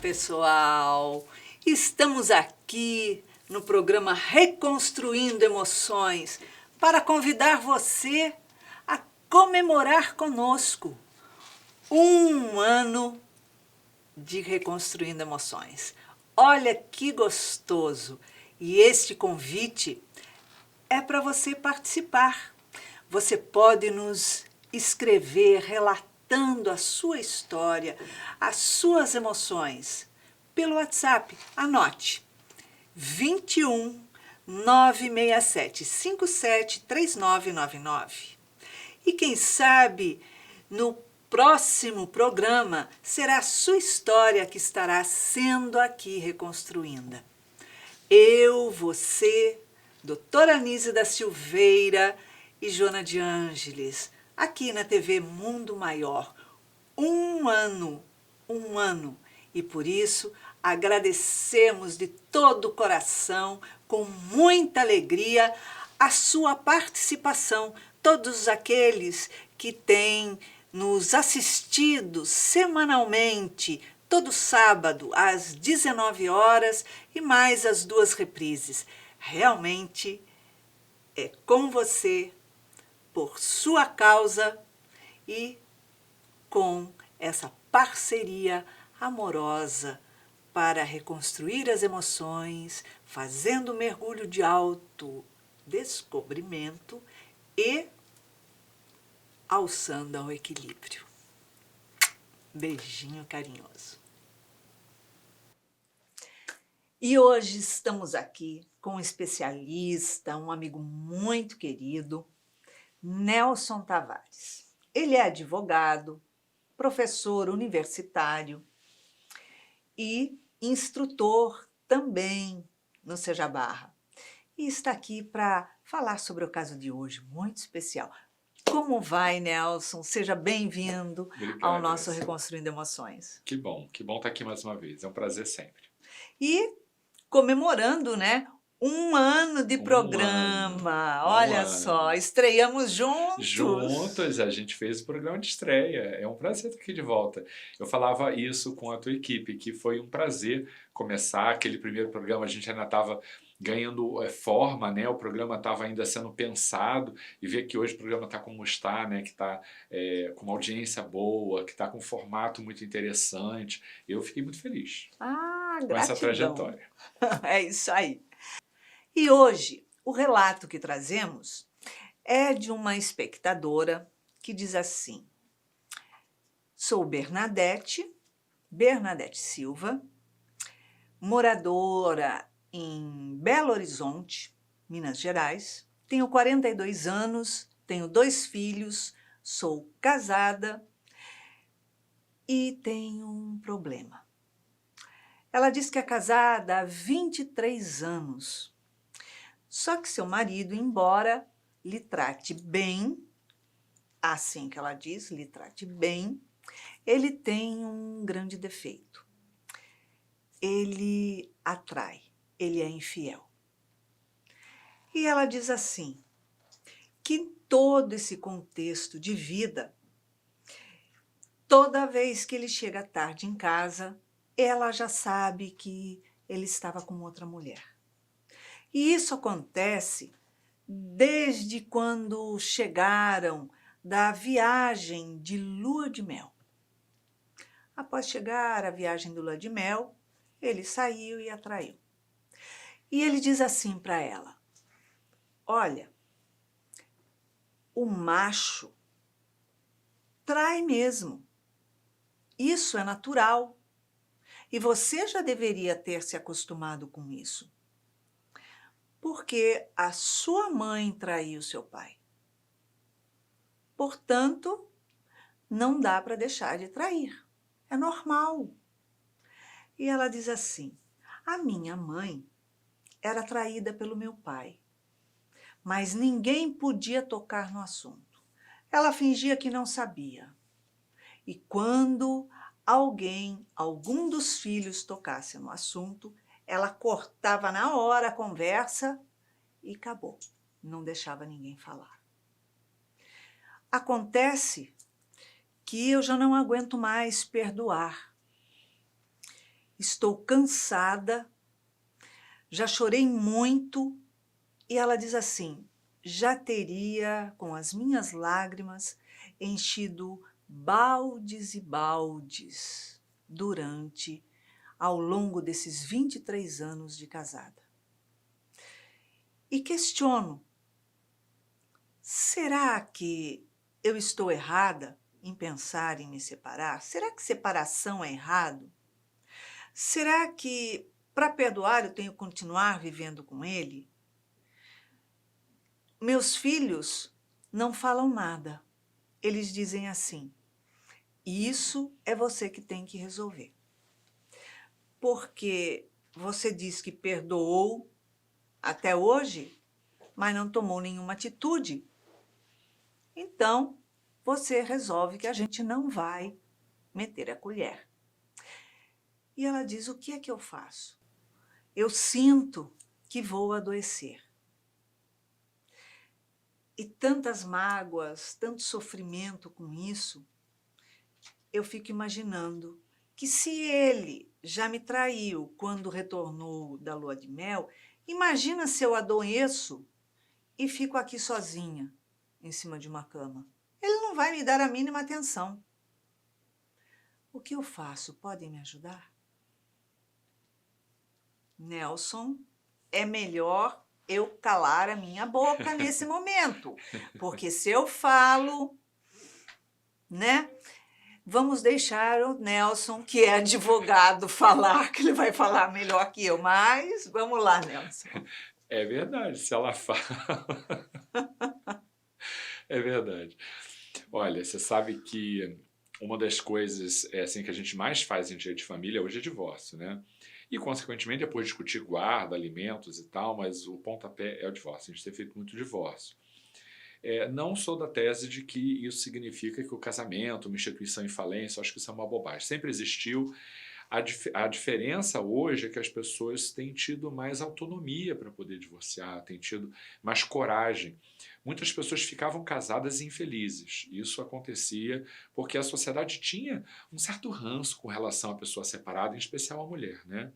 pessoal! Estamos aqui no programa Reconstruindo Emoções para convidar você a comemorar conosco um ano de Reconstruindo Emoções. Olha que gostoso! E este convite é para você participar. Você pode nos escrever relatando a sua história, as suas emoções, pelo WhatsApp. Anote: 21 967 57 3999. E quem sabe no próximo programa será a sua história que estará sendo aqui reconstruída. Eu, você, doutora Anísia da Silveira e Joana de Ângeles, aqui na TV Mundo Maior. Um ano. E por isso agradecemos de todo o coração, com muita alegria, a sua participação, todos aqueles que têm nos assistido semanalmente, todo sábado, às 19 horas e mais as 2 reprises. Realmente é com você, por sua causa e com essa parceria amorosa para reconstruir as emoções, fazendo um mergulho de autodescobrimento e alçando ao equilíbrio. Beijinho carinhoso. E hoje estamos aqui com um especialista, um amigo muito querido, Nelson Tavares. Ele é advogado, professor universitário e instrutor também no Seja Barra. E está aqui para falar sobre o caso de hoje, muito especial. Como vai, Nelson? Seja bem-vindo ao nosso Reconstruindo Emoções. Que bom estar aqui mais uma vez, é um prazer sempre. E comemorando, né? Um ano de programa. Olha só, estreamos juntos. Juntos, a gente fez o programa de estreia. É um prazer estar aqui de volta. Eu falava isso com a tua equipe, que foi um prazer começar aquele primeiro programa. A gente ainda estava ganhando forma, né? O programa estava ainda sendo pensado, e ver que hoje o programa está como está, né? Que está com uma audiência boa, que está com um formato muito interessante. Eu fiquei muito feliz com essa trajetória. É isso aí. E hoje, o relato que trazemos é de uma espectadora que diz assim: sou Bernadette Silva, moradora em Belo Horizonte, Minas Gerais, tenho 42 anos, tenho 2 filhos, sou casada e tenho um problema. Ela diz que é casada há 23 anos. Só que seu marido, embora lhe trate bem, assim que ela diz, lhe trate bem, ele tem um grande defeito. Ele atrai, ele é infiel. E ela diz assim, que em todo esse contexto de vida, toda vez que ele chega tarde em casa, ela já sabe que ele estava com outra mulher. E isso acontece desde quando chegaram da viagem de lua de mel. Após chegar a viagem do lua de mel, ele saiu e a traiu. E ele diz assim para ela: olha, o macho trai mesmo. Isso é natural. E você já deveria ter se acostumado com isso. Porque a sua mãe traiu seu pai. Portanto, não dá para deixar de trair. É normal. E ela diz assim: a minha mãe era traída pelo meu pai, mas ninguém podia tocar no assunto. Ela fingia que não sabia. E quando algum dos filhos tocasse no assunto, ela cortava na hora a conversa e acabou. Não deixava ninguém falar. Acontece que eu já não aguento mais perdoar. estou cansada, já chorei muito. E ela diz assim: já teria, com as minhas lágrimas, enchido baldes e baldes ao longo desses 23 anos de casada. E questiono, será que eu estou errada em pensar em me separar? Será que separação é errado? Será que, para perdoar, eu tenho que continuar vivendo com ele? Meus filhos não falam nada. Eles dizem assim: isso é você que tem que resolver. Porque você diz que perdoou até hoje, mas não tomou nenhuma atitude. Então, você resolve que a gente não vai meter a colher. E ela diz: o que é que eu faço? Eu sinto que vou adoecer. E tantas mágoas, tanto sofrimento com isso, eu fico imaginando que se ele já me traiu quando retornou da lua de mel, imagina se eu adoeço e fico aqui sozinha, em cima de uma cama. Ele não vai me dar a mínima atenção. O que eu faço? Podem me ajudar? Nelson, é melhor eu calar a minha boca nesse momento, porque se eu falo, né? Vamos deixar o Nelson, que é advogado, falar, que ele vai falar melhor que eu. Mas vamos lá, Nelson. É verdade, se ela fala. É verdade. Olha, você sabe que uma das coisas assim, que a gente mais faz em direito de família hoje é divórcio, né? E, consequentemente, depois discutir guarda, alimentos e tal, mas o pontapé é o divórcio. A gente tem feito muito divórcio. Não sou da tese de que isso significa que o casamento, uma instituição em falência, eu acho que isso é uma bobagem. Sempre existiu. A diferença hoje é que as pessoas têm tido mais autonomia para poder divorciar, têm tido mais coragem. Muitas pessoas ficavam casadas infelizes. Isso acontecia porque a sociedade tinha um certo ranço com relação à pessoa separada, em especial a mulher, né?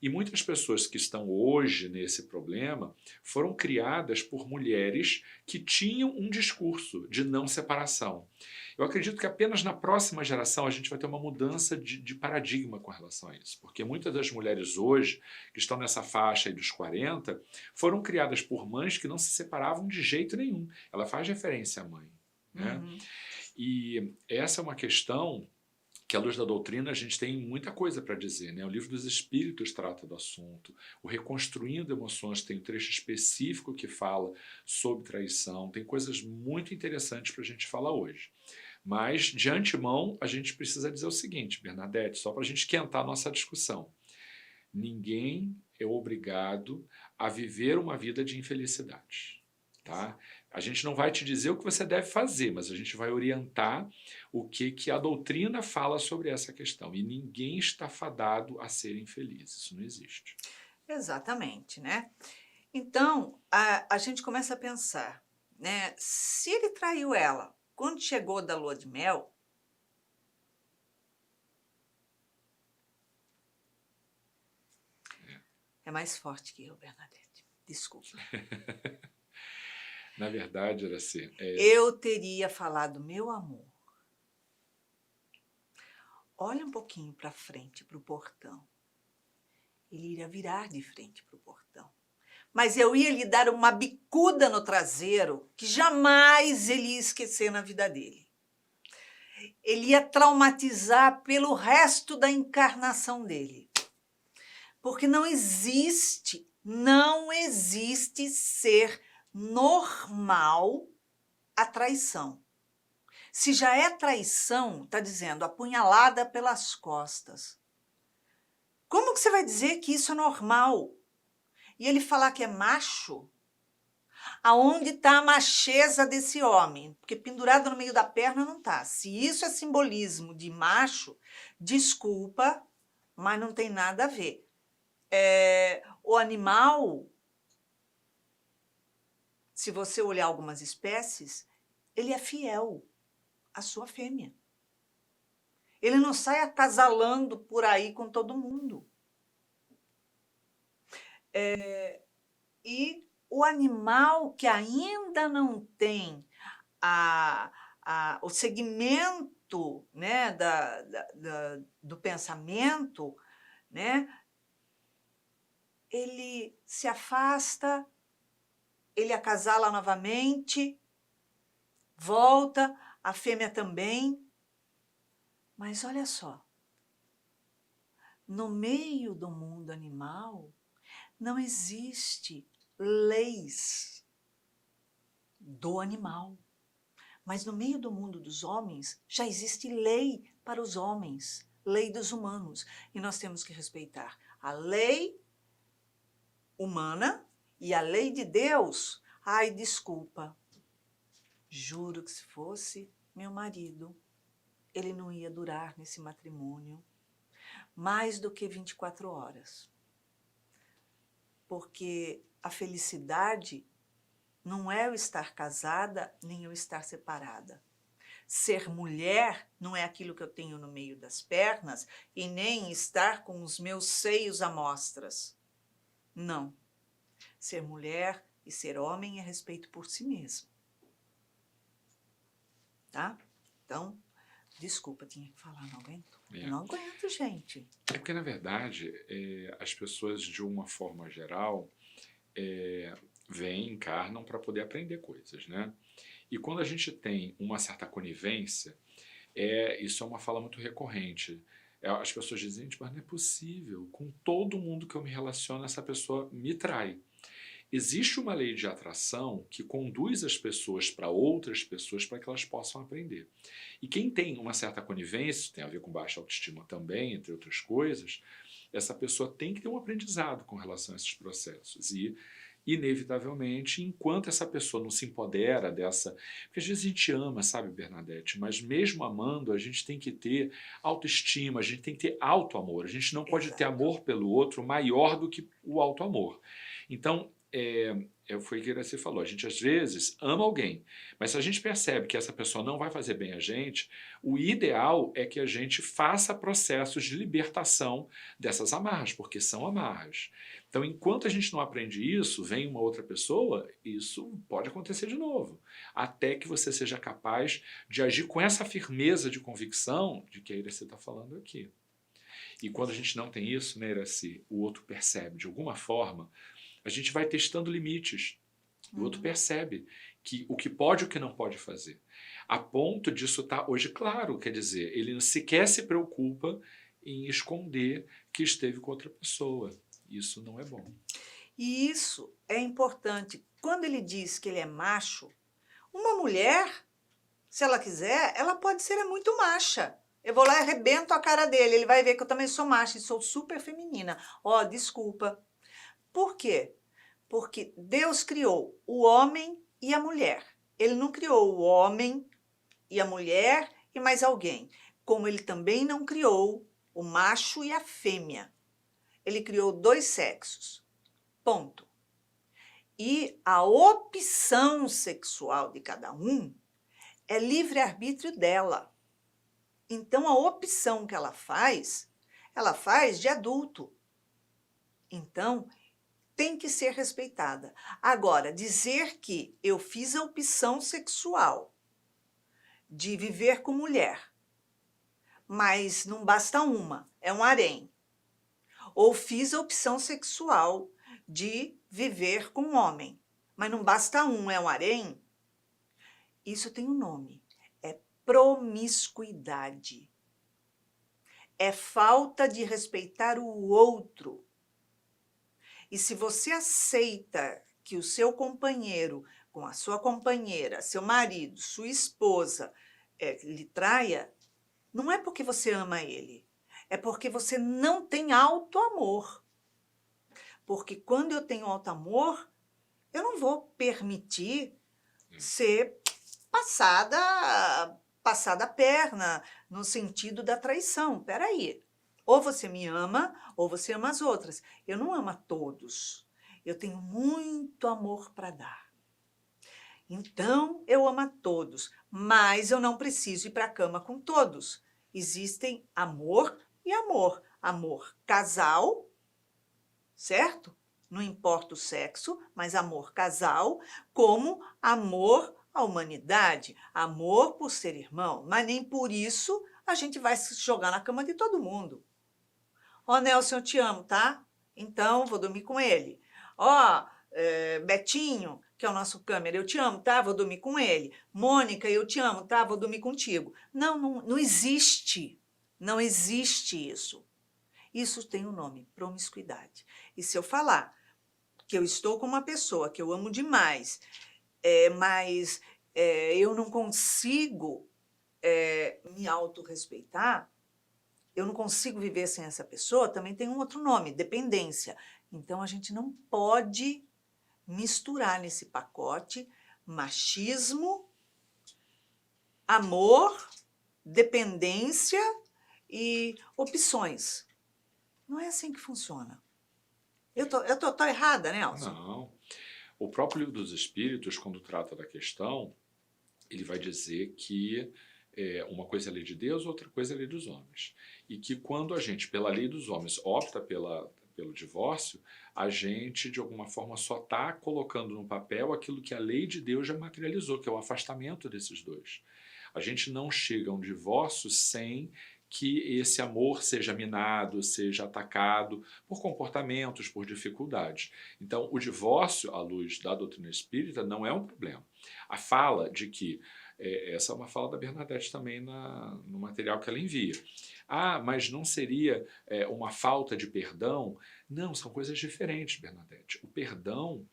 E muitas pessoas que estão hoje nesse problema foram criadas por mulheres que tinham um discurso de não separação. Eu acredito que apenas na próxima geração a gente vai ter uma mudança de paradigma com relação a isso, porque muitas das mulheres hoje, que estão nessa faixa aí dos 40, foram criadas por mães que não se separavam de jeito nenhum. Ela faz referência à mãe, né? Uhum. E essa é uma questão que, à luz da doutrina, a gente tem muita coisa para dizer, né? O Livro dos Espíritos trata do assunto, o Reconstruindo Emoções tem um trecho específico que fala sobre traição, tem coisas muito interessantes para a gente falar hoje. Mas, de antemão, a gente precisa dizer o seguinte, Bernadette, só para a gente esquentar a nossa discussão. Ninguém é obrigado a viver uma vida de infelicidade, tá? A gente não vai te dizer o que você deve fazer, mas a gente vai orientar o que a doutrina fala sobre essa questão. E ninguém está fadado a ser infeliz. Isso não existe. Exatamente, né? Então, a gente começa a pensar, né? Se ele traiu ela quando chegou da lua de mel, é mais forte que eu, Bernadette. Desculpa. Na verdade, era assim. Eu teria falado: meu amor, olha um pouquinho para frente, para o portão. Ele iria virar de frente para o portão. Mas eu ia lhe dar uma bicuda no traseiro que jamais ele ia esquecer na vida dele. Ele ia traumatizar pelo resto da encarnação dele. Porque não existe ser normal a traição. Se já é traição, está dizendo apunhalada pelas costas. Como que você vai dizer que isso é normal? E ele falar que é macho? Aonde está a macheza desse homem? Porque pendurado no meio da perna não está. Se isso é simbolismo de macho, desculpa, mas não tem nada a ver. O animal, se você olhar algumas espécies, ele é fiel à sua fêmea. Ele não sai acasalando por aí com todo mundo. E o animal que ainda não tem o segmento, né, do pensamento, né, ele se afasta, ele acasala novamente, volta, a fêmea também. Mas olha só, no meio do mundo animal não existe leis do animal. Mas no meio do mundo dos homens já existe lei para os homens, lei dos humanos. E nós temos que respeitar a lei humana e a lei de Deus. Ai, desculpa, juro que se fosse meu marido, ele não ia durar nesse matrimônio mais do que 24 horas. Porque a felicidade não é eu estar casada, nem eu estar separada. Ser mulher não é aquilo que eu tenho no meio das pernas e nem estar com os meus seios à mostras. Não. Ser mulher e ser homem é respeito por si mesmo. Tá? Então, desculpa, tinha que falar, não aguento. É. Não aguento, gente. É porque, na verdade, as pessoas, de uma forma geral, vêm, encarnam para poder aprender coisas, né? E quando a gente tem uma certa conivência, isso é uma fala muito recorrente. As pessoas dizem, mas não é possível, com todo mundo que eu me relaciono, essa pessoa me trai. Existe uma lei de atração que conduz as pessoas para outras pessoas para que elas possam aprender. E quem tem uma certa conivência, tem a ver com baixa autoestima também, entre outras coisas, essa pessoa tem que ter um aprendizado com relação a esses processos. E, inevitavelmente, enquanto essa pessoa não se empodera dessa... Porque às vezes a gente ama, sabe, Bernadette? Mas mesmo amando, a gente tem que ter autoestima, a gente tem que ter auto-amor. A gente não pode ter amor pelo outro maior do que o auto-amor. Então, foi o que você falou, a gente às vezes ama alguém, mas se a gente percebe que essa pessoa não vai fazer bem a gente, o ideal é que a gente faça processos de libertação dessas amarras, porque são amarras. Então, enquanto a gente não aprende isso, vem uma outra pessoa, isso pode acontecer de novo, até que você seja capaz de agir com essa firmeza de convicção de que a Iracy está falando aqui. E quando a gente não tem isso, né, Iracy, o outro percebe de alguma forma. A gente vai testando limites. O outro percebe o que pode e o que não pode fazer. A ponto disso estar hoje claro, quer dizer, ele sequer se preocupa em esconder que esteve com outra pessoa. Isso não é bom. E isso é importante. Quando ele diz que ele é macho, uma mulher, se ela quiser, ela pode ser muito macha. Eu vou lá e arrebento a cara dele, ele vai ver que eu também sou macha e sou super feminina. Ó, desculpa. Por quê? Porque Deus criou o homem e a mulher. Ele não criou o homem e a mulher e mais alguém. Como ele também não criou o macho e a fêmea. Ele criou 2 sexos. Ponto. E a opção sexual de cada um é livre-arbítrio dela. Então, a opção que ela faz de adulto. Então, tem que ser respeitada. Agora, dizer que eu fiz a opção sexual de viver com mulher, mas não basta uma, é um harém. Ou fiz a opção sexual de viver com homem, mas não basta um, é um harém. Isso tem um nome, é promiscuidade. É falta de respeitar o outro. E se você aceita que o seu companheiro, com a sua companheira, seu marido, sua esposa, lhe traia, não é porque você ama ele, é porque você não tem auto-amor. Porque quando eu tenho auto-amor, eu não vou permitir ser passada a perna, no sentido da traição. Peraí. Ou você me ama, ou você ama as outras. Eu não amo a todos. Eu tenho muito amor para dar. Então, eu amo a todos, mas eu não preciso ir para a cama com todos. Existem amor e amor. Amor casal, certo? Não importa o sexo, mas amor casal, como amor à humanidade, amor por ser irmão. Mas nem por isso a gente vai se jogar na cama de todo mundo. Ó, Nelson, eu te amo, tá? Então, vou dormir com ele. Ó, Betinho, que é o nosso câmera, eu te amo, tá? Vou dormir com ele. Mônica, eu te amo, tá? Vou dormir contigo. Não, não, não existe. Não existe isso. Isso tem um nome, promiscuidade. E se eu falar que eu estou com uma pessoa que eu amo demais, mas eu não consigo me autorrespeitar, eu não consigo viver sem essa pessoa, também tem um outro nome, dependência. Então, a gente não pode misturar nesse pacote machismo, amor, dependência e opções. Não é assim que funciona. Eu tô errada, Nelson? Não. O próprio Livro dos Espíritos, quando trata da questão, ele vai dizer que uma coisa é a lei de Deus, outra coisa é a lei dos homens. E que quando a gente, pela lei dos homens, opta pelo divórcio, a gente, de alguma forma, só está colocando no papel aquilo que a lei de Deus já materializou, que é o afastamento desses dois. A gente não chega a um divórcio sem que esse amor seja minado, seja atacado por comportamentos, por dificuldades. Então, o divórcio, à luz da doutrina espírita, não é um problema. A fala de que, essa é uma fala da Bernadette também no material que ela envia. Ah, mas não seria uma falta de perdão? Não, são coisas diferentes, Bernadette. O perdão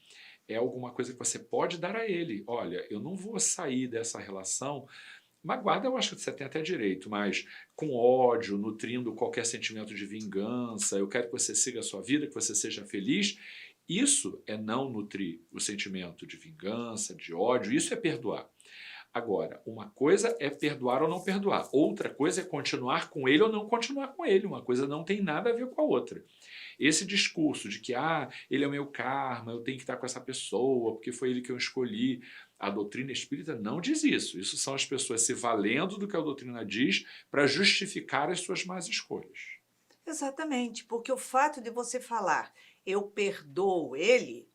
é alguma coisa que você pode dar a ele. Olha, eu não vou sair dessa relação magoada, eu acho que você tem até direito, mas com ódio, nutrindo qualquer sentimento de vingança, eu quero que você siga a sua vida, que você seja feliz. Isso é não nutrir o sentimento de vingança, de ódio, isso é perdoar. Agora, uma coisa é perdoar ou não perdoar, outra coisa é continuar com ele ou não continuar com ele, uma coisa não tem nada a ver com a outra. Esse discurso de que ele é o meu karma, eu tenho que estar com essa pessoa, porque foi ele que eu escolhi, a doutrina espírita não diz isso. Isso são as pessoas se valendo do que a doutrina diz para justificar as suas más escolhas. Exatamente, porque o fato de você falar, eu perdoo ele,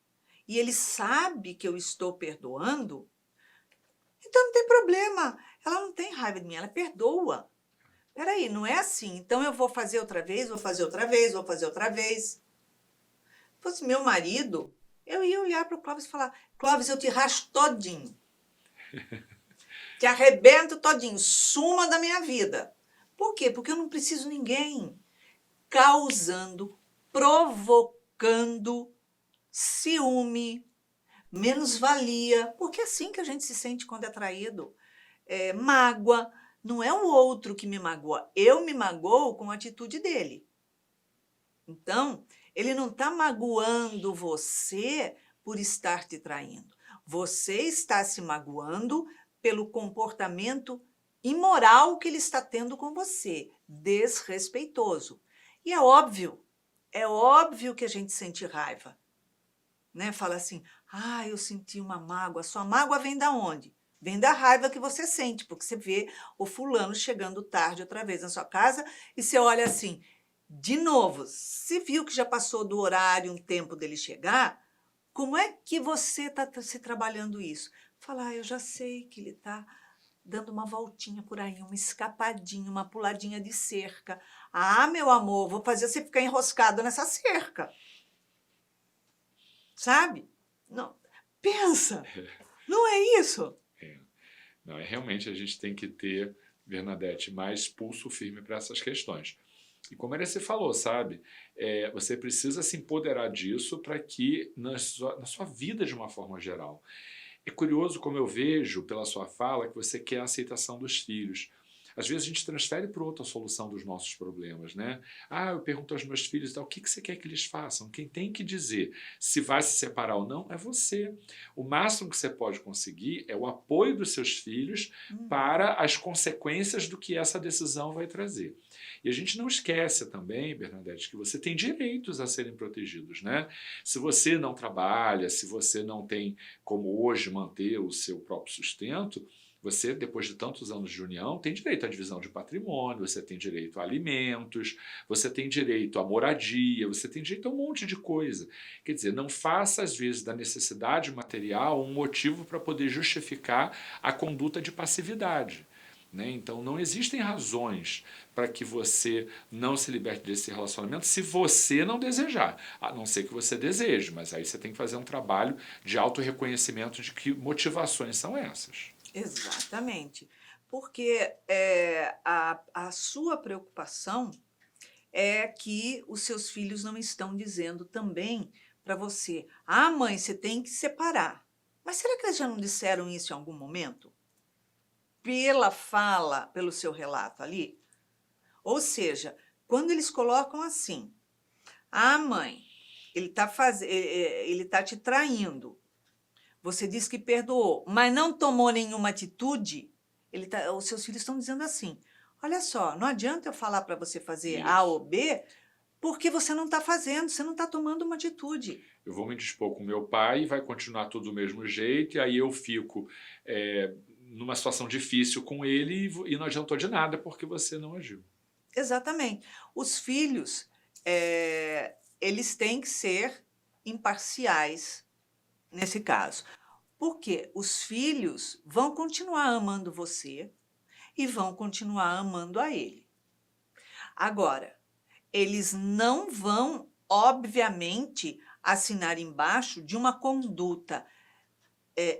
e ele sabe que eu estou perdoando, então não tem problema. Ela não tem raiva de mim, ela perdoa. Peraí, não é assim. Então eu vou fazer outra vez, vou fazer outra vez, vou fazer outra vez. Se fosse meu marido, eu ia olhar para o Clóvis e falar, Clóvis, eu te racho todinho. Te arrebento todinho, suma da minha vida. Por quê? Porque eu não preciso de ninguém causando, provocando ciúme, menos-valia, porque é assim que a gente se sente quando é traído. Mágoa, não é o outro que me magoa, eu me magoo com a atitude dele. Então, ele não está magoando você por estar te traindo. Você está se magoando pelo comportamento imoral que ele está tendo com você, desrespeitoso. E é óbvio que a gente sente raiva. Né? Fala assim, eu senti uma mágoa. Sua mágoa vem da onde? Vem da raiva que você sente, porque você vê o fulano chegando tarde outra vez na sua casa e você olha assim, de novo, se viu que já passou do horário, um tempo dele chegar, como é que você está se trabalhando isso? Fala, eu já sei que ele está dando uma voltinha por aí, uma escapadinha, uma puladinha de cerca. Meu amor, vou fazer você ficar enroscado nessa cerca. Sabe? Não, pensa, não é isso? Não, realmente a gente tem que ter, Bernadette, mais pulso firme para essas questões. E como a você falou, sabe? Você precisa se empoderar disso para que na sua vida de uma forma geral. É curioso como eu vejo pela sua fala que você quer a aceitação dos filhos. Às vezes a gente transfere para outra solução dos nossos problemas, né? Eu pergunto aos meus filhos, o que você quer que eles façam? Quem tem que dizer se vai se separar ou não é você. O máximo que você pode conseguir é o apoio dos seus filhos para as consequências do que essa decisão vai trazer. E a gente não esquece também, Bernadette, que você tem direitos a serem protegidos, né? Se você não trabalha, se você não tem como hoje manter o seu próprio sustento, Você, depois de tantos anos de união, tem direito à divisão de patrimônio, você tem direito a alimentos, você tem direito à moradia, você tem direito a um monte de coisa. Quer dizer, não faça, às vezes, da necessidade material um motivo para poder justificar a conduta de passividade. Né? Então, não existem razões para que você não se liberte desse relacionamento se você não desejar, a não ser que você deseje, mas aí você tem que fazer um trabalho de autorreconhecimento de que motivações são essas. Exatamente. Porque a sua preocupação é que os seus filhos não estão dizendo também para você: ah, mãe, você tem que separar. Mas será que eles já não disseram isso em algum momento? Pela fala, pelo seu relato ali? Ou seja, quando eles colocam assim: ah, mãe, ele tá te traindo. Você disse que perdoou, mas não tomou nenhuma atitude. Os seus filhos estão dizendo assim: olha só, não adianta eu falar para você fazer A Isso. ou B, porque você não está fazendo, você não está tomando uma atitude. Eu vou me dispor com meu pai, vai continuar tudo do mesmo jeito, e aí eu fico numa situação difícil com ele e não adiantou de nada porque você não agiu. Exatamente. Os filhos, eles têm que ser imparciais nesse caso. Porque os filhos vão continuar amando você e vão continuar amando a ele. Agora, eles não vão, obviamente, assinar embaixo de uma conduta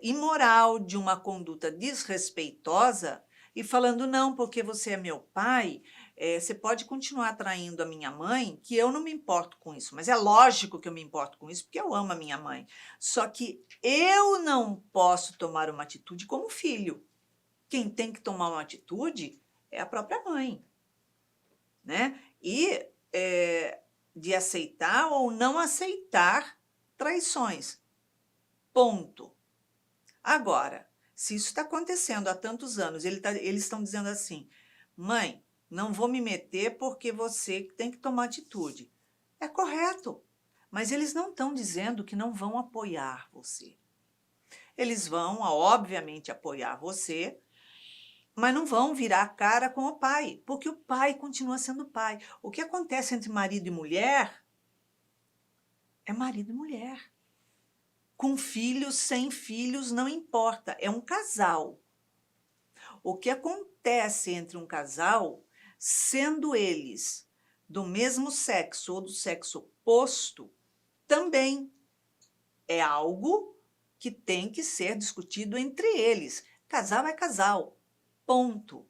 imoral, de uma conduta desrespeitosa, e falando: não, porque você é meu pai, você pode continuar traindo a minha mãe, que eu não me importo com isso. Mas é lógico que eu me importo com isso, porque eu amo a minha mãe. Só que eu não posso tomar uma atitude como filho. Quem tem que tomar uma atitude é a própria mãe, né? E de aceitar ou não aceitar traições. Ponto. Agora, se isso está acontecendo há tantos anos, eles estão dizendo assim: mãe, não vou me meter porque você tem que tomar atitude. É correto, mas eles não estão dizendo que não vão apoiar você. Eles vão, obviamente, apoiar você, mas não vão virar a cara com o pai, porque o pai continua sendo pai. O que acontece entre marido e mulher é marido e mulher. Com filhos, sem filhos, não importa, é um casal. O que acontece entre um casal, sendo eles do mesmo sexo ou do sexo oposto, também é algo que tem que ser discutido entre eles. Casal é casal, ponto.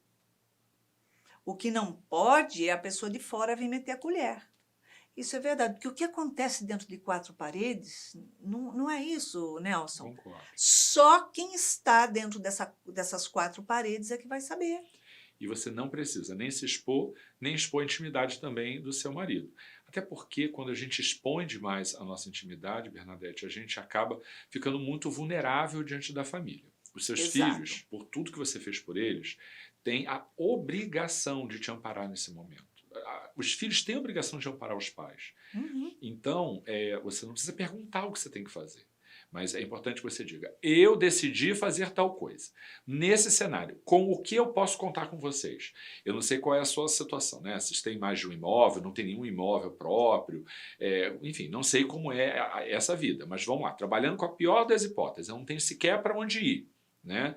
O que não pode é a pessoa de fora vir meter a colher. Isso é verdade, porque o que acontece dentro de quatro paredes não é isso, Nelson. Concordo. Só quem está dentro dessas quatro paredes é que vai saber. E você não precisa nem se expor, nem expor a intimidade também do seu marido. Até porque quando a gente expõe demais a nossa intimidade, Bernadette, a gente acaba ficando muito vulnerável diante da família. Os seus Exato. filhos, por tudo que você fez por eles, têm a obrigação de te amparar nesse momento. Os filhos têm a obrigação de amparar os pais. Uhum. Então, você não precisa perguntar o que você tem que fazer. Mas é importante que você diga: eu decidi fazer tal coisa. Nesse cenário, com o que eu posso contar com vocês? Eu não sei qual é a sua situação, né? Vocês têm mais de um imóvel, não tem nenhum imóvel próprio, enfim, não sei como é essa vida. Mas vamos lá, trabalhando com a pior das hipóteses, eu não tenho sequer para onde ir, né?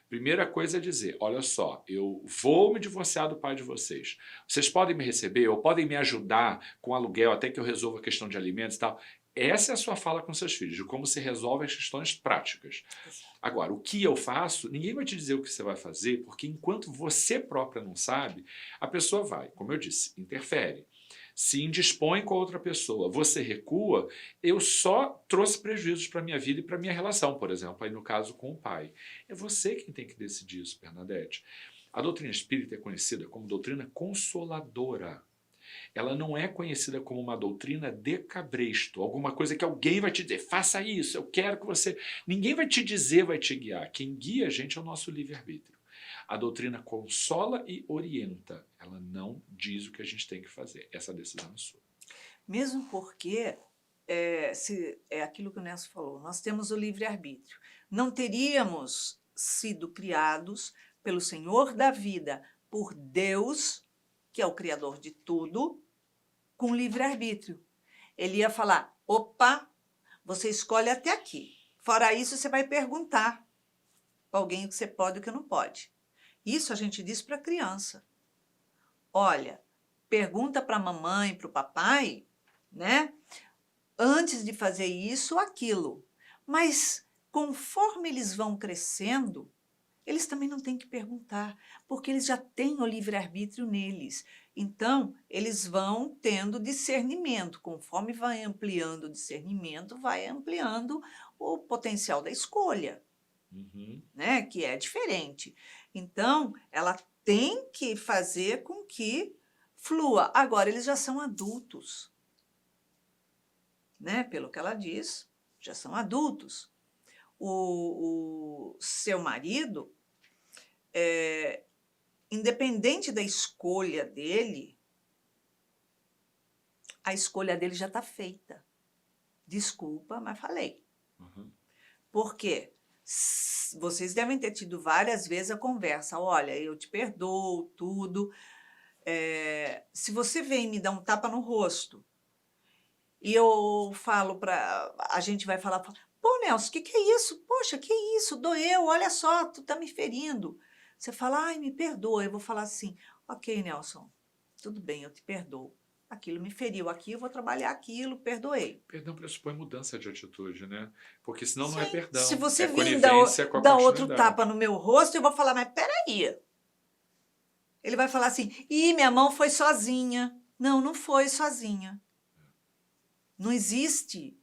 Primeira coisa é dizer: olha só, eu vou me divorciar do pai de vocês. Vocês podem me receber ou podem me ajudar com aluguel até que eu resolva a questão de alimentos e tal. Essa é a sua fala com seus filhos, de como se resolve as questões práticas. Agora, o que eu faço, ninguém vai te dizer o que você vai fazer, porque enquanto você própria não sabe, a pessoa vai, como eu disse, interfere. Se indispõe com a outra pessoa, você recua, eu só trouxe prejuízos para a minha vida e para a minha relação, por exemplo, aí no caso com o pai. É você quem tem que decidir isso, Bernadette. A doutrina espírita é conhecida como doutrina consoladora. Ela não é conhecida como uma doutrina de cabresto, alguma coisa que alguém vai te dizer: faça isso, eu quero que você... Ninguém vai te dizer, vai te guiar. Quem guia a gente é o nosso livre-arbítrio. A doutrina consola e orienta. Ela não diz o que a gente tem que fazer. Essa decisão é sua. Mesmo porque, é aquilo que o Nelson falou, nós temos o livre-arbítrio. Não teríamos sido criados pelo Senhor da vida, por Deus, que é o Criador de tudo, com livre-arbítrio. Ele ia falar, opa, você escolhe até aqui. Fora isso, você vai perguntar para alguém o que você pode e o que não pode. Isso a gente diz para a criança. Olha, pergunta para a mamãe, para o papai, né? Antes de fazer isso ou aquilo. Mas conforme eles vão crescendo, eles também não têm que perguntar, porque eles já têm o livre-arbítrio neles. Então, eles vão tendo discernimento. Conforme vai ampliando o discernimento, vai ampliando o potencial da escolha, Uhum. né? Que é diferente. Então, ela tem que fazer com que flua. Agora, eles já são adultos, né? Pelo que ela diz, já são adultos. O seu marido, independente da escolha dele, a escolha dele já está feita. Desculpa, mas falei. Uhum. Por quê? Vocês devem ter tido várias vezes a conversa. Olha, eu te perdoo, tudo. Se você vem me dar um tapa no rosto e eu falo para... A gente vai falar, pô, Nelson, o que é isso? Poxa, que isso? Doeu, olha só, tu tá me ferindo. Você fala, ai, me perdoa. Eu vou falar assim, ok, Nelson, tudo bem, eu te perdoo. Aquilo me feriu aqui, eu vou trabalhar aquilo, perdoei. Perdão pressupõe mudança de atitude, né? Porque senão não é Sim, se perdão, você é vir conivência com a dar outro tapa continuidade. no meu rosto, eu vou falar, mas peraí. Ele vai falar assim, ih, minha mão foi sozinha. Não, não foi sozinha. Não existe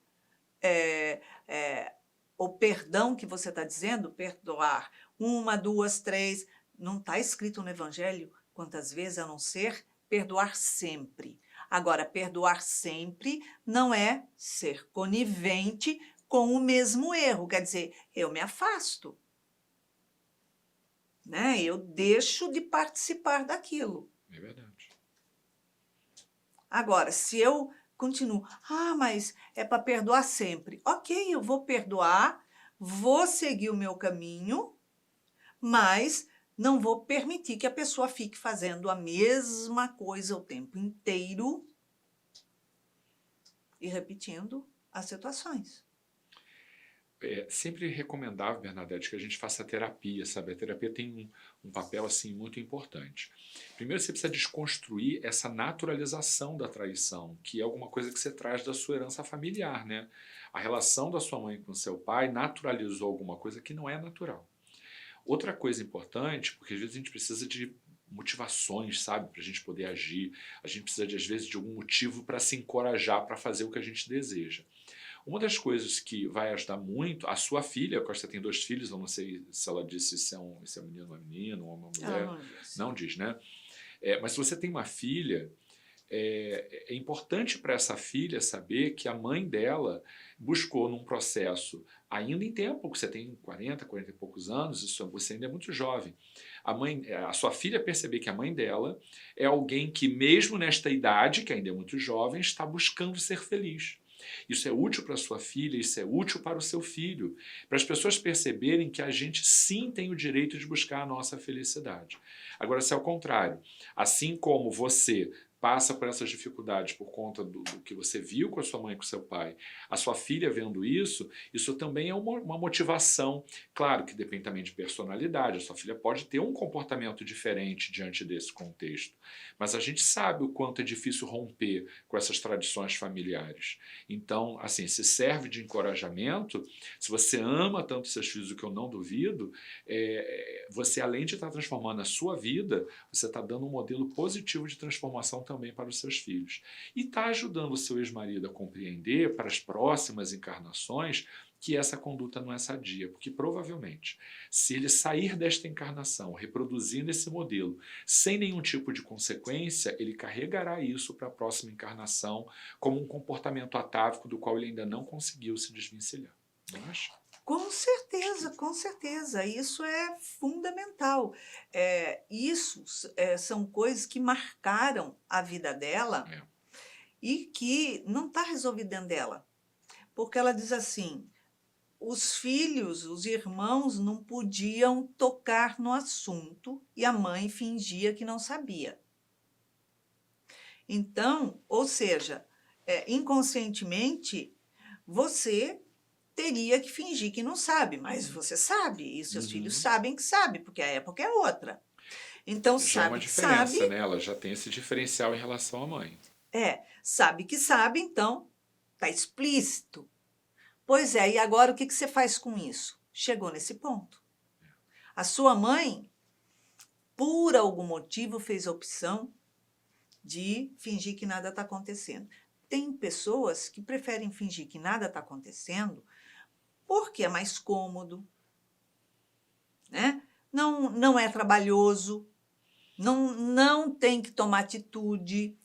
o perdão que você está dizendo, perdoar uma, duas, três. Não está escrito no Evangelho quantas vezes, a não ser perdoar sempre. Agora, perdoar sempre não é ser conivente com o mesmo erro. Quer dizer, eu me afasto, né? Eu deixo de participar daquilo. É verdade. Agora, se eu continuo, mas é para perdoar sempre. Ok, eu vou perdoar, vou seguir o meu caminho, mas não vou permitir que a pessoa fique fazendo a mesma coisa o tempo inteiro e repetindo as situações. É sempre recomendável, Bernadette, que a gente faça terapia, sabe? A terapia tem um papel assim muito importante. Primeiro você precisa desconstruir essa naturalização da traição, que é alguma coisa que você traz da sua herança familiar, né? A relação da sua mãe com seu pai naturalizou alguma coisa que não é natural. Outra coisa importante, porque às vezes a gente precisa de motivações, sabe, para a gente poder agir. A gente precisa, às vezes, de algum motivo para se encorajar para fazer o que a gente deseja. Uma das coisas que vai ajudar muito, a sua filha, eu acho que você tem 2 filhos, eu não sei se ela disse se é um menino ou uma menina, ou uma Ela mulher, não disse. não diz, né? Mas se você tem uma filha, é importante para essa filha saber que a mãe dela buscou num processo, ainda em tempo, porque você tem 40 e poucos anos, você ainda é muito jovem. A sua filha perceber que a mãe dela é alguém que, mesmo nesta idade, que ainda é muito jovem, está buscando ser feliz. Isso é útil para a sua filha, isso é útil para o seu filho, para as pessoas perceberem que a gente sim tem o direito de buscar a nossa felicidade. Agora, se é o contrário, assim como você passa por essas dificuldades por conta do que você viu com a sua mãe e com o seu pai, a sua filha vendo isso também é uma motivação. Claro que depende também de personalidade, a sua filha pode ter um comportamento diferente diante desse contexto, mas a gente sabe o quanto é difícil romper com essas tradições familiares. Então, assim, se serve de encorajamento, se você ama tanto seus filhos, o que eu não duvido, você, além de estar transformando a sua vida, você está dando um modelo positivo de transformação também para os seus filhos. E está ajudando o seu ex-marido a compreender para as próximas encarnações que essa conduta não é sadia, porque provavelmente, se ele sair desta encarnação reproduzindo esse modelo sem nenhum tipo de consequência, ele carregará isso para a próxima encarnação como um comportamento atávico do qual ele ainda não conseguiu se desvencilhar. Não acha? Com certeza, isso é fundamental. Isso são coisas que marcaram a vida dela e que não está resolvido dentro dela. Porque ela diz assim, os filhos, os irmãos não podiam tocar no assunto e a mãe fingia que não sabia. Então, ou seja, inconscientemente, você teria que fingir que não sabe, mas você sabe, e seus filhos Uhum. sabem que sabe, porque a época é outra. Então, Já é uma sabe que sabe, diferença, né? Ela já tem esse diferencial em relação à mãe. sabe que sabe, então está explícito. Pois é, e agora o que você faz com isso? Chegou nesse ponto. A sua mãe, por algum motivo, fez a opção de fingir que nada está acontecendo. Tem pessoas que preferem fingir que nada está acontecendo porque é mais cômodo, né? Não é trabalhoso, não tem que tomar atitude.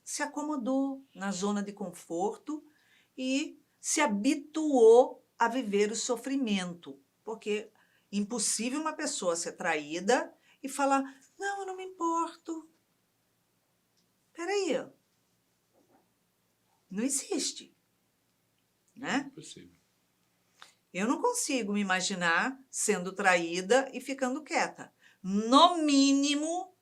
Se acomodou na zona de conforto e se habituou a viver o sofrimento. Porque é impossível uma pessoa ser traída e falar: não, eu não me importo. Peraí, não existe, É né? impossível. Eu não consigo me imaginar sendo traída e ficando quieta. No mínimo,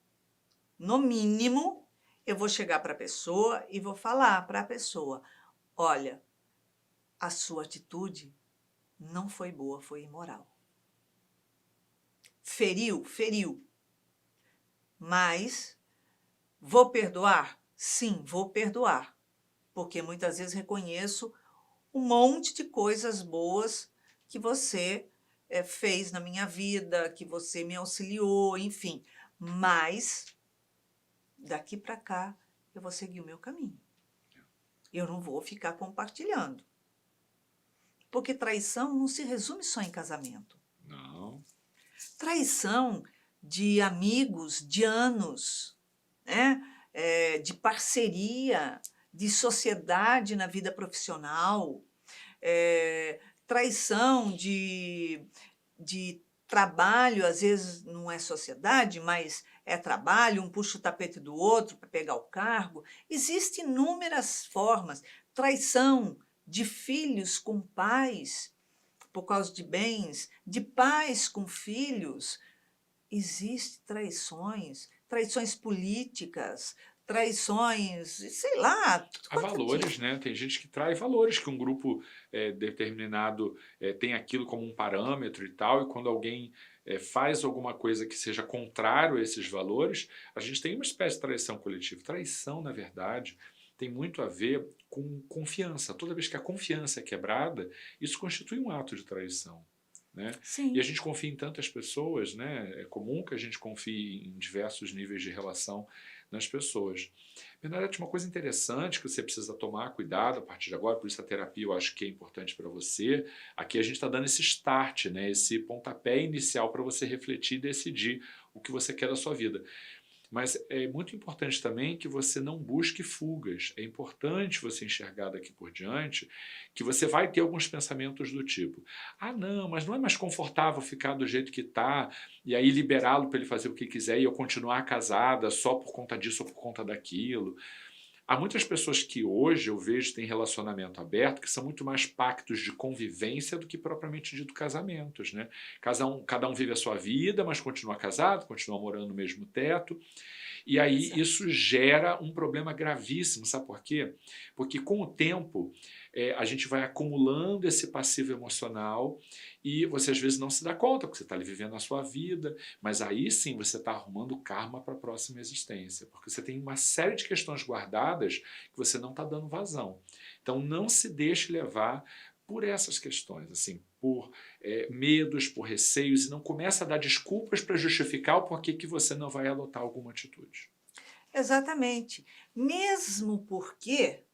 eu vou chegar para a pessoa e vou falar para a pessoa: olha, a sua atitude não foi boa, foi imoral. Feriu, feriu. Mas vou perdoar? Sim, vou perdoar. Porque muitas vezes reconheço um monte de coisas boas que você fez na minha vida, que você me auxiliou, enfim. Mas daqui para cá eu vou seguir o meu caminho. Eu não vou ficar compartilhando. Porque traição não se resume só em casamento. Não. Traição de amigos de anos, né? De parceria, de sociedade na vida profissional, traição de trabalho, às vezes não é sociedade, mas é trabalho, um puxa o tapete do outro para pegar o cargo. Existem inúmeras formas. Traição de filhos com pais por causa de bens, de pais com filhos. Existem traições, traições políticas, traições, sei lá, tudo Há quanto é valores, tipo. né? Tem gente que trai valores, que um grupo determinado tem aquilo como um parâmetro e tal, e quando alguém faz alguma coisa que seja contrário a esses valores, a gente tem uma espécie de traição coletiva. Traição, na verdade, tem muito a ver com confiança. Toda vez que a confiança é quebrada, isso constitui um ato de traição. Né? E a Sim. gente confia em tantas pessoas, né? É comum que a gente confie em diversos níveis de relação nas pessoas. Bernadette, uma coisa interessante que você precisa tomar cuidado a partir de agora, por isso a terapia eu acho que é importante para você. Aqui a gente está dando esse start, né? Esse pontapé inicial para você refletir e decidir o que você quer da sua vida. Mas é muito importante também que você não busque fugas. É importante você enxergar daqui por diante que você vai ter alguns pensamentos do tipo: ah, não, mas não é mais confortável ficar do jeito que está e aí liberá-lo para ele fazer o que quiser e eu continuar casada só por conta disso ou por conta daquilo. Há muitas pessoas que hoje eu vejo têm relacionamento aberto que são muito mais pactos de convivência do que propriamente dito casamentos, né? Cada um vive a sua vida, mas continua casado, continua morando no mesmo teto. E aí Exato. isso gera um problema gravíssimo, sabe por quê? Porque com o tempo a gente vai acumulando esse passivo emocional e você às vezes não se dá conta, porque você está ali vivendo a sua vida, mas aí sim você está arrumando karma para a próxima existência, porque você tem uma série de questões guardadas que você não está dando vazão. Então não se deixe levar por essas questões, assim, por medos, por receios, e não começa a dar desculpas para justificar o porquê que você não vai adotar alguma atitude. Exatamente. Mesmo porque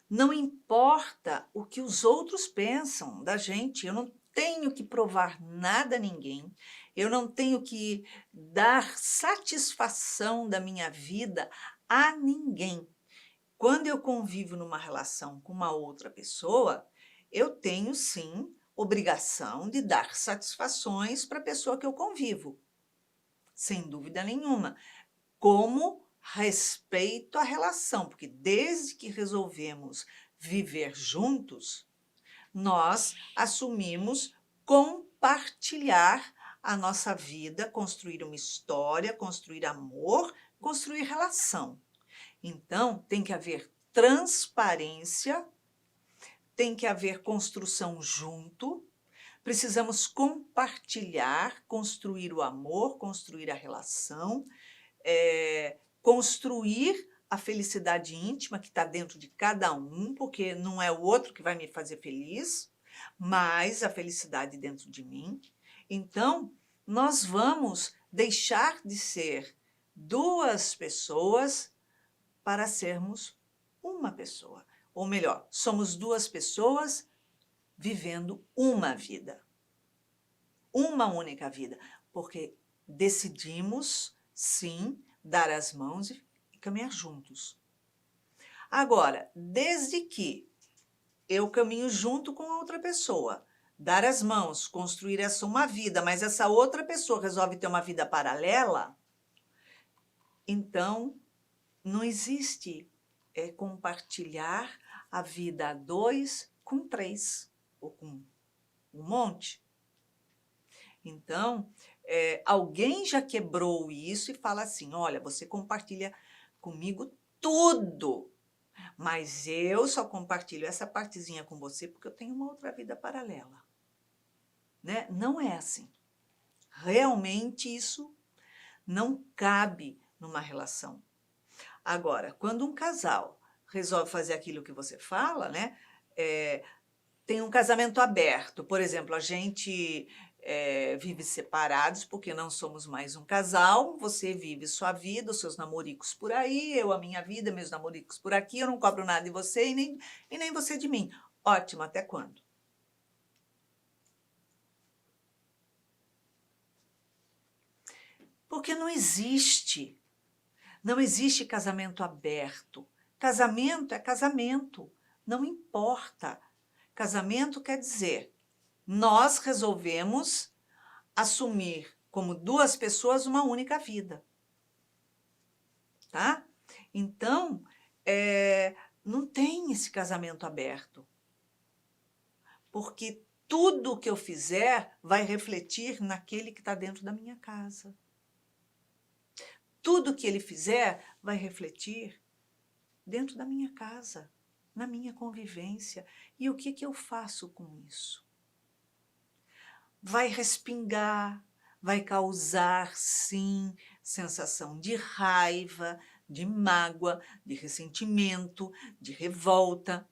não importa o que os outros pensam da gente, eu não tenho que provar nada a ninguém, eu não tenho que dar satisfação da minha vida a ninguém. Quando eu convivo numa relação com uma outra pessoa, eu tenho sim obrigação de dar satisfações para a pessoa que eu convivo, sem dúvida nenhuma, como respeito à relação, porque desde que resolvemos viver juntos, Nós assumimos compartilhar a nossa vida, construir uma história, construir amor, construir relação. Então, tem que haver transparência, tem que haver construção junto, precisamos compartilhar, construir o amor, construir a relação, construir a felicidade íntima que está dentro de cada um, porque não é o outro que vai me fazer feliz, mas a felicidade dentro de mim. Então, nós vamos deixar de ser duas pessoas para sermos uma pessoa. Ou melhor, somos duas pessoas vivendo uma vida. Uma única vida. Porque decidimos, sim, dar as mãos e caminhar juntos. Agora, desde que eu caminho junto com a outra pessoa, dar as mãos, construir essa uma vida, mas essa outra pessoa resolve ter uma vida paralela, então não existe compartilhar a vida a dois com três, ou com um monte. Então, alguém já quebrou isso e fala assim, olha, você compartilha comigo tudo, mas eu só compartilho essa partezinha com você porque eu tenho uma outra vida paralela. Né? Não é assim. Realmente isso não cabe numa relação. Agora, quando um casal resolve fazer aquilo que você fala, né? Tem um casamento aberto, por exemplo, a gente vive separados porque não somos mais um casal, você vive sua vida, os seus namoricos por aí, eu a minha vida, meus namoricos por aqui, eu não cobro nada de você e nem você de mim. Ótimo, até quando? Porque não existe casamento aberto. Casamento é casamento, não importa. Casamento quer dizer, nós resolvemos assumir como duas pessoas uma única vida. Tá? Então, não tem esse casamento aberto. Porque tudo que eu fizer vai refletir naquele que está dentro da minha casa. Tudo que ele fizer vai refletir dentro da minha casa, na minha convivência. E o que eu faço com isso? Vai respingar, vai causar, sim, sensação de raiva, de mágoa, de ressentimento, de revolta.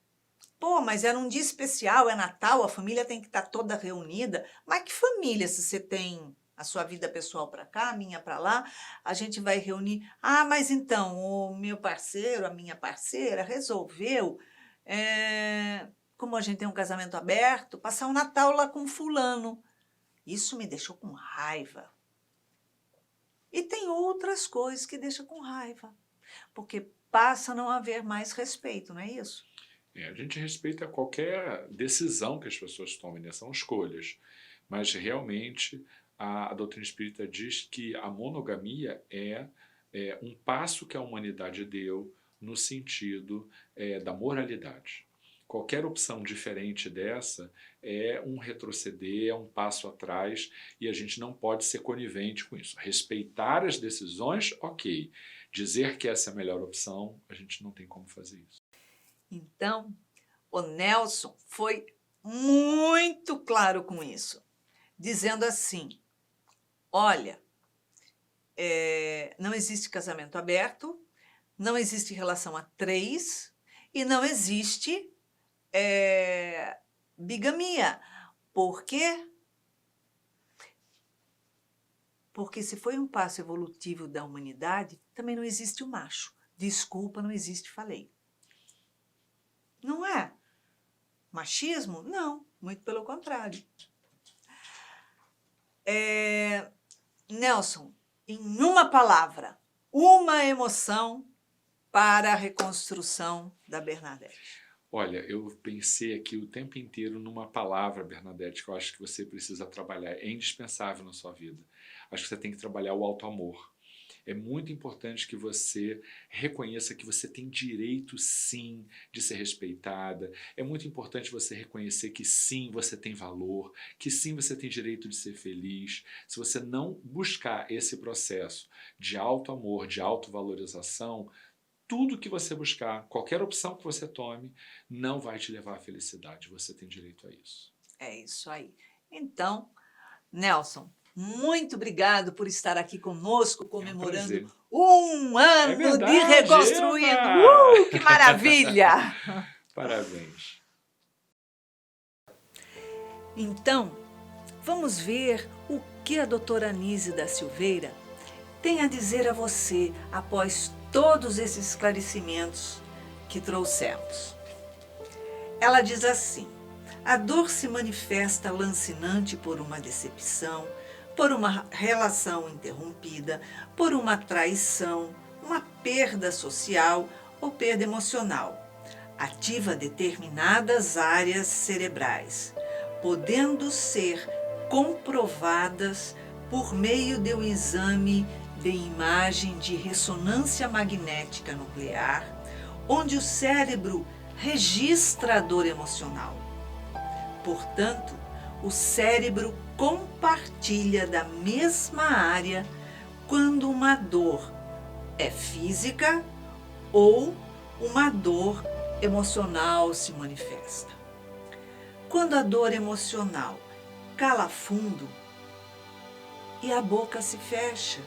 Pô, mas era um dia especial, é Natal, a família tem que estar toda reunida. Mas que família, se você tem a sua vida pessoal para cá, a minha para lá, a gente vai reunir. Ah, mas então, o meu parceiro, a minha parceira resolveu, como a gente tem um casamento aberto, passar o Natal lá com fulano. Isso me deixou com raiva. E tem outras coisas que deixam com raiva, porque passa a não haver mais respeito, não é isso? A gente respeita qualquer decisão que as pessoas tomem, né? São escolhas. Mas realmente a doutrina espírita diz que a monogamia é um passo que a humanidade deu no sentido da moralidade. Qualquer opção diferente dessa é um retroceder, é um passo atrás, e a gente não pode ser conivente com isso. Respeitar as decisões, ok. Dizer que essa é a melhor opção, a gente não tem como fazer isso. Então, o Nelson foi muito claro com isso, dizendo assim, olha, não existe casamento aberto, não existe relação a três e não existe bigamia. Por quê? Porque se foi um passo evolutivo da humanidade, também não existe o macho. Desculpa, não existe, falei. Não é? Machismo? Não, muito pelo contrário. Nelson, em uma palavra, uma emoção para a reconstrução da Bernadette. Olha, eu pensei aqui o tempo inteiro numa palavra, Bernadette, que eu acho que você precisa trabalhar. É indispensável na sua vida. Acho que você tem que trabalhar o auto-amor. É muito importante que você reconheça que você tem direito, sim, de ser respeitada. É muito importante você reconhecer que, sim, você tem valor, que, sim, você tem direito de ser feliz. Se você não buscar esse processo de auto-amor, de autovalorização, tudo que você buscar, qualquer opção que você tome, não vai te levar à felicidade. Você tem direito a isso. É isso aí. Então, Nelson, muito obrigado por estar aqui conosco, É um comemorando prazer. um É ano de verdade, Reconstruindo. eba! Que maravilha! Parabéns. Então, vamos ver o que a doutora Anise da Silveira tem a dizer a você após todos esses esclarecimentos que trouxemos. Ela diz assim: a dor se manifesta lancinante por uma decepção, por uma relação interrompida, por uma traição, uma perda social ou perda emocional. Ativa determinadas áreas cerebrais, podendo ser comprovadas por meio de um exame de imagem de ressonância magnética nuclear, onde o cérebro registra a dor emocional. Portanto, o cérebro compartilha da mesma área quando uma dor é física ou uma dor emocional se manifesta. Quando a dor emocional cala fundo e a boca se fecha,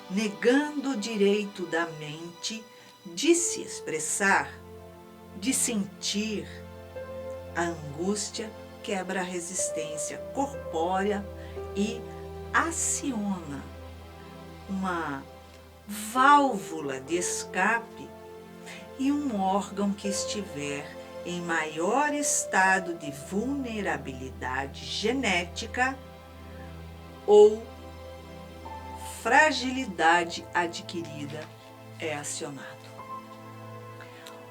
negando o direito da mente de se expressar, de sentir, a angústia quebra a resistência corpórea e aciona uma válvula de escape e um órgão que estiver em maior estado de vulnerabilidade genética ou fragilidade adquirida é acionado.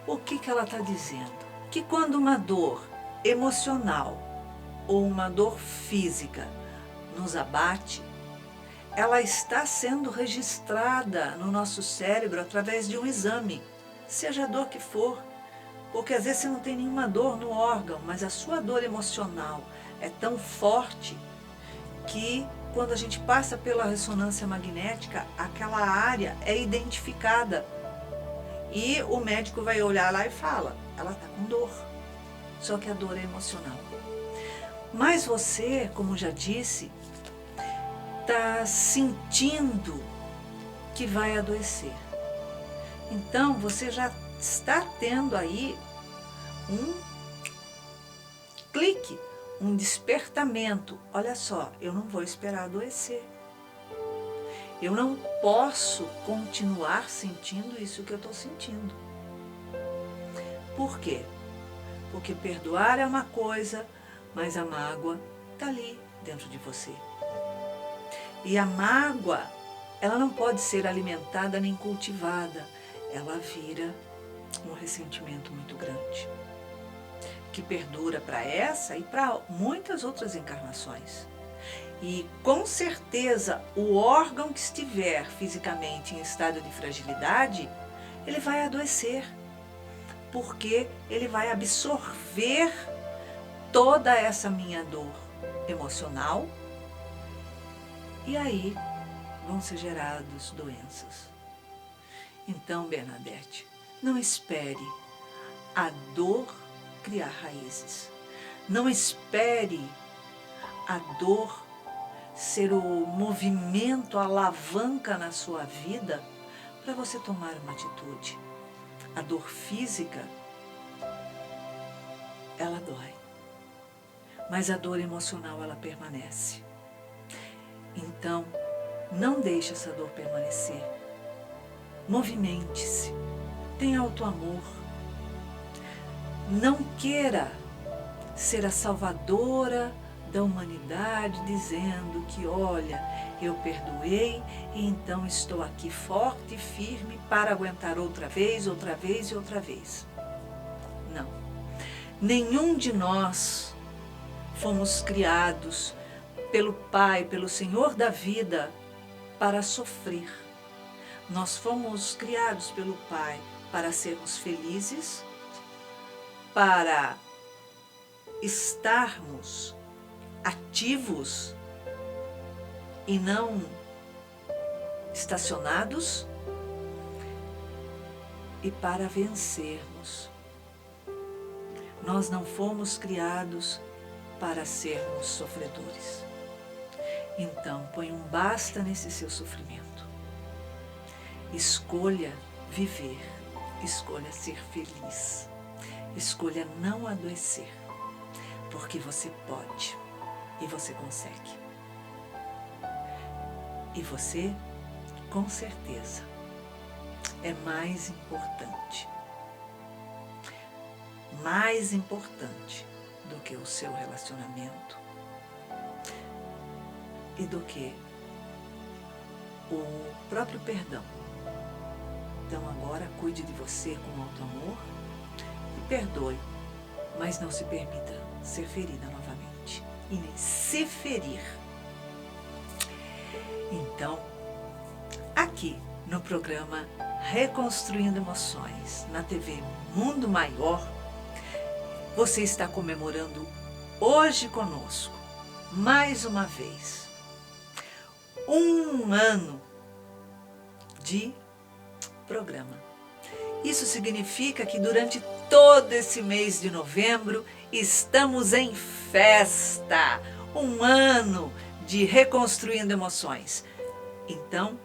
O que ela está dizendo? Que quando uma dor emocional ou uma dor física nos abate, ela está sendo registrada no nosso cérebro através de um exame, seja a dor que for, porque às vezes você não tem nenhuma dor no órgão, mas a sua dor emocional é tão forte que quando a gente passa pela ressonância magnética, aquela área é identificada e o médico vai olhar lá e fala, ela está com dor, só que a dor é emocional. Mas você, como já disse, está sentindo que vai adoecer. Então, você já está tendo aí um clique, um despertamento. Olha só, eu não vou esperar adoecer. Eu não posso continuar sentindo isso que eu estou sentindo. Por quê? Porque perdoar é uma coisa, mas a mágoa está ali dentro de você. E a mágoa, ela não pode ser alimentada nem cultivada. Ela vira um ressentimento muito grande, que perdura para essa e para muitas outras encarnações. E com certeza o órgão que estiver fisicamente em estado de fragilidade, ele vai adoecer, porque ele vai absorver toda essa minha dor emocional e aí vão ser geradas doenças. Então, Bernadette, não espere a dor criar raízes. Não espere a dor ser o movimento, a alavanca na sua vida para você tomar uma atitude. A dor física, ela dói, mas a dor emocional, ela permanece. Então, não deixe essa dor permanecer. Movimente-se, tenha auto-amor. Não queira ser a salvadora da humanidade, dizendo que, olha, eu perdoei e então estou aqui forte e firme para aguentar outra vez, outra vez e outra vez. Não. Nenhum de nós fomos criados pelo Pai, pelo Senhor da vida, para sofrer. Nós fomos criados pelo Pai para sermos felizes, para estarmos ativos e não estacionados, e para vencermos. Nós não fomos criados para sermos sofredores. Então, põe um basta nesse seu sofrimento. Escolha viver, escolha ser feliz, escolha não adoecer, porque você pode e você consegue. E você, com certeza, é mais importante do que o seu relacionamento e do que o próprio perdão. Então agora cuide de você com alto amor e perdoe, mas não se permita ser ferida novamente e nem se ferir. Então, aqui no programa Reconstruindo Emoções, na TV Mundo Maior, você está comemorando hoje conosco, mais uma vez, 1 ano de programa. Isso significa que durante todo esse mês de novembro estamos em festa, 1 ano de Reconstruindo Emoções. Então,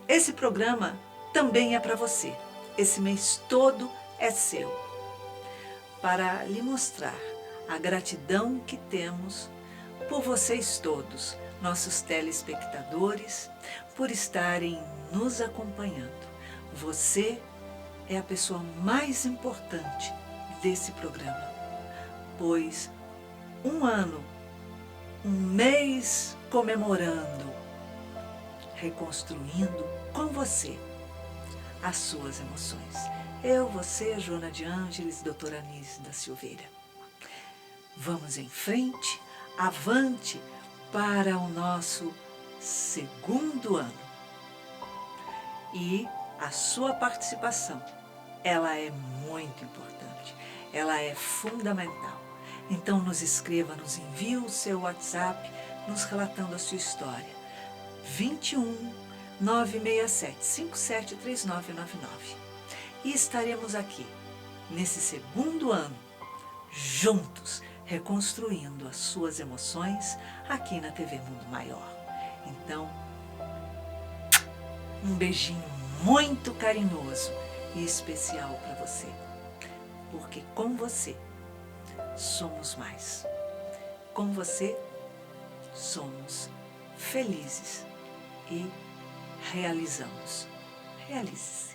esse programa também é para você. Esse mês todo é seu. Para lhe mostrar a gratidão que temos por vocês todos, nossos telespectadores, por estarem nos acompanhando. Você é a pessoa mais importante desse programa, pois 1 ano, 1 mês comemorando, reconstruindo com você as suas emoções. Eu, você, Joana de Ângeles, doutora Anísio da Silveira. Vamos em frente, avante para o nosso 2º ano. E a sua participação, ela é muito importante, ela é fundamental. Então nos escreva, nos envie o seu WhatsApp, nos relatando a sua história. 21 967 573999. E estaremos aqui, nesse 2º ano, juntos, reconstruindo as suas emoções aqui na TV Mundo Maior. Então, um beijinho muito carinhoso e especial para você, porque com você somos mais. Com você somos felizes e realizamos. Realize-se.